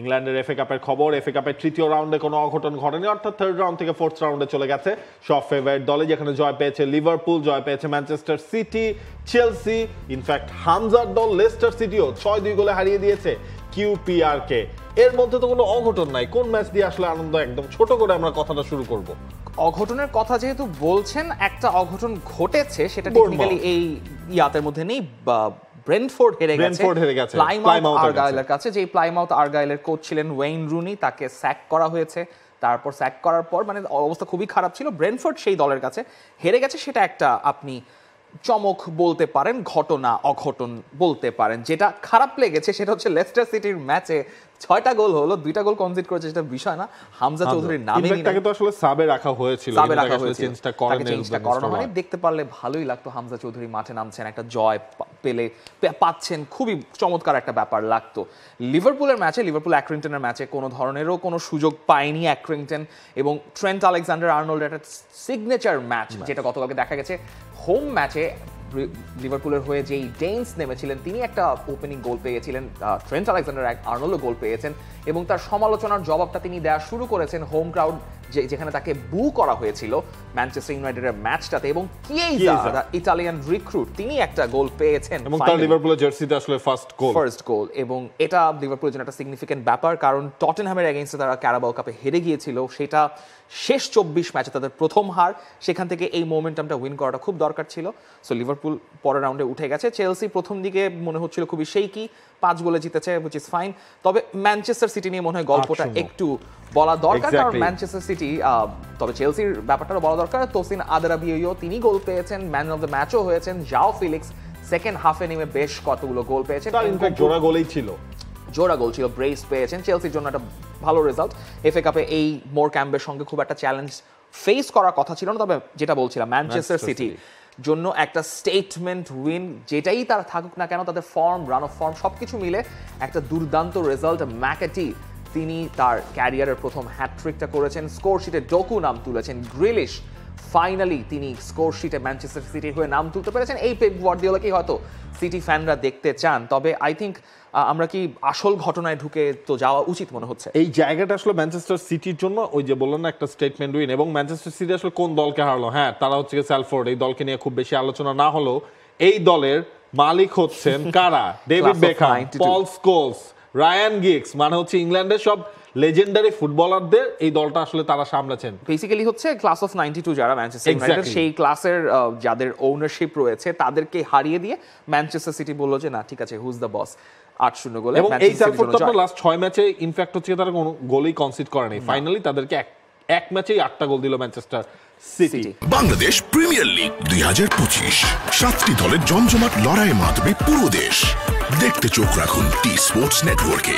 ইংল্যান্ডের এফএ কাপের খবর, এফএ কাপের তৃতীয় রাউন্ডে কোনো অঘটন ঘটেনি, অর্থাৎ থার্ড রাউন্ড থেকে ফোর্থ রাউন্ডে চলে গেছে সব ফেভারিট দলে, যেখানে জয় পেয়েছে লিভারপুল, জয় পেয়েছে ম্যানচেস্টার সিটি, চেলসি, ইনফ্যাক্ট হামজার দল লেস্টার সিটিও 6-2 গোলে হারিয়ে দিয়েছে কিউপিআর কে। এর মধ্যে তো কোনো অঘটন নাই। কোন ম্যাচ দিয়ে আসলে আনন্দ? একদম ছোট করে আমরা কথাটা শুরু করব। অঘটনের কথা যেহেতু বলছেন, একটা অঘটন ঘটেছে, সেটা টেকনিক্যালি এই ইয়াতের মধ্যে নেই। ব্রেন্টফোর্ড হেরে গেছে প্লাইমাউথ আর্গাইলের কাছে। যে প্লাইমাউথ আর্গাইলের কোচ ছিলেন ওয়েইন রুনি, তাকে স্যাক করা হয়েছে। তারপর স্যাক করার পর মানে অবস্থা খুবই খারাপ ছিল। ব্রেন্টফোর্ড সেই দলের কাছে হেরে গেছে, সেটা একটা আপনি চমক বলতে পারেন, ঘটনা অঘটন বলতে পারেন। যেটা খারাপ লেগেছে সেটা হচ্ছে লেস্টার সিটির ম্যাচে 6টা গোল হলো, 2টা গোল কনসিড করেছে, সেটা বিষয় না। হামজা চৌধুরীর নামে তাকে তো আসলে সাবে রাখা হয়েছিল, চেঞ্জটা করানো মানে দেখতে পারলে ভালোই লাগতো। হামজা চৌধুরী মাঠে নামছেন, একটা জয় পেলে পাচ্ছেন, খুবই চমৎকার একটা ব্যাপার লাগতো। লিভারপুলের ম্যাচে, লিভারপুল অ্যাক্রিংটনের ম্যাচে কোনো ধরনেরও কোনো সুযোগ পায়নি অ্যাক্রিংটন, এবং ট্রেন্ট আলেকজান্ডার আর্নল্ডের একটা সিগনেচার ম্যাচ যেটা গতকালকে দেখা গেছে। হোম ম্যাচে লিভারপুলের হয়ে যেই ডেইনস নেমেছিলেন, তিনি একটা ওপেনিং গোল পেয়েছিলেন, ট্রেন্ট আলেকজান্ডার আর্নল্ডও গোল পেয়েছেন, এবং তার সমালোচনার জবাবটা তিনি দেওয়া শুরু করেছেন হোম ক্রাউড যেখানে তাকে বু করা হয়েছিল ম্যানচেস্টার ইউনাইটেডের ম্যাচটাতে। এবং কিয়েজা, ইতালিয়ান রিক্রুট, তিনি একটা গোল পেয়েছেন, এবং তার লিভারপুলের জার্সিতে আসলে ফার্স্ট গোল। এবং এটা লিভারপুলের জন্য একটা সিগনিফিকেন্ট ব্যাপার, কারণ টটেনহ্যামের এগেইনস্টে তারা ক্যারাবাও কাপে হেরে গিয়েছিল, সেটা শেষ 24 ম্যাচে তাদের প্রথম হার। সেখান থেকে এই মোমেন্টামটা উইন করাটা খুব দরকার ছিল। সো লিভারপুল পরের রাউন্ডে উঠে গেছে। চেলসি প্রথম দিকে মনে হচ্ছিল খুবই শেকি, 5 গোলে জিতেছে, হুইচ ইজ ফাইন। তবে ম্যানচেস্টার সিটি নিয়ে মনে হয় গল্পটা একটু বলা দরকার, কারণ ম্যানচেস্টার সিটি, তবে চেলসির ব্যাপারটাও বলা দরকার। তোসিন আদরাবিও তিনি গোল পেয়েছেন, ম্যান অফ দ্য ম্যাচও হয়েছেন। জাও ফিলিক্স সেকেন্ড হাফে নেমে বেশ কতগুলো গোল পেয়েছেন, জোড়া গোলই ছিল, জোড়া গোল ছিল, ব্রেস পেয়েছেন। চেলসির জন্য একটা ভালো রেজাল্ট। এফএ কাপে এই মোর ক্যাম্পের সঙ্গে খুব একটা চ্যালেঞ্জ ফেস করার কথা ছিল না। তবে যেটা বলছিলাম, ম্যানচেস্টার সিটি জন্য একটা স্টেটমেন্ট উইন, যেটাই তারা থাকুক না কেন, তাদের ফর্ম, রান অফ ফর্ম সবকিছু মিলে একটা দুর্দান্ত রেজাল্ট। ম্যাকেটি তিনি তার ক্যারিয়ারের প্রথম হ্যাটট্রিকটা করেছেন, স্কোর শিটে ডোকু নাম তুলেছেন, গ্রিলিশ ফাইনালি তিনি স্কোর শিটে ম্যানচেস্টার সিটির হয়ে নাম তুলতে পেরেছেন। এই পেপ গার্দিওলাকেই হয়তো সিটি ফ্যানরা দেখতে চান। তবে আই থিঙ্ক আমরা কি আসল ঘটনায় ঢুকে তো যাওয়া উচিত মনে হচ্ছে। এই জায়গাটা আসলে ম্যানচেস্টার সিটির জন্য, ওই যে বললেন না, একটা স্টেটমেন্ট উইন। এবং ম্যানচেস্টার সিটি আসলে কোন দলকে হারলো? হ্যাঁ, তারা হচ্ছে স্যালফোর্ড। এই দলকে নিয়ে খুব বেশি আলোচনা না হলেও এই দলের মালিক হচ্ছেন কারা? ডেভিড বেকহাম, পল স্কোলস, রায়ান গিগস, মানে হচ্ছে ইংল্যান্ডের সব লেজেন্ডারি ফুটবলারদের এই দলটা আসলে তারা সামলাচ্ছেন। বেসিক্যালি হচ্ছে ক্লাস অফ 92 যারা ম্যানচেস্টার ইউনাইটেড, সেই ক্লাসের যাদের ওনারশিপ রয়েছে তাদেরকে হারিয়ে দিয়ে ম্যানচেস্টার সিটি বললো যে না ঠিক আছে, হুজ দ্য বস, 8-0 গোলে। এবং এই স্যালফোর্ড তো লাস্ট 6 ম্যাচে ইনফ্যাক্ট হচ্ছে তারা কোনো গোলই কনসিড করেনি। ফাইনালি তাদেরকে এক ম্যাচেই 8টা গোল দিল Manchester city. Bangladesh premier league 2025, 7টি দলের জমজমাট লড়াইয়ে মাতবে পুরো দেশ। দেখতে চোখ রাখুন টি স্পোর্টস নেটওয়ার্কে।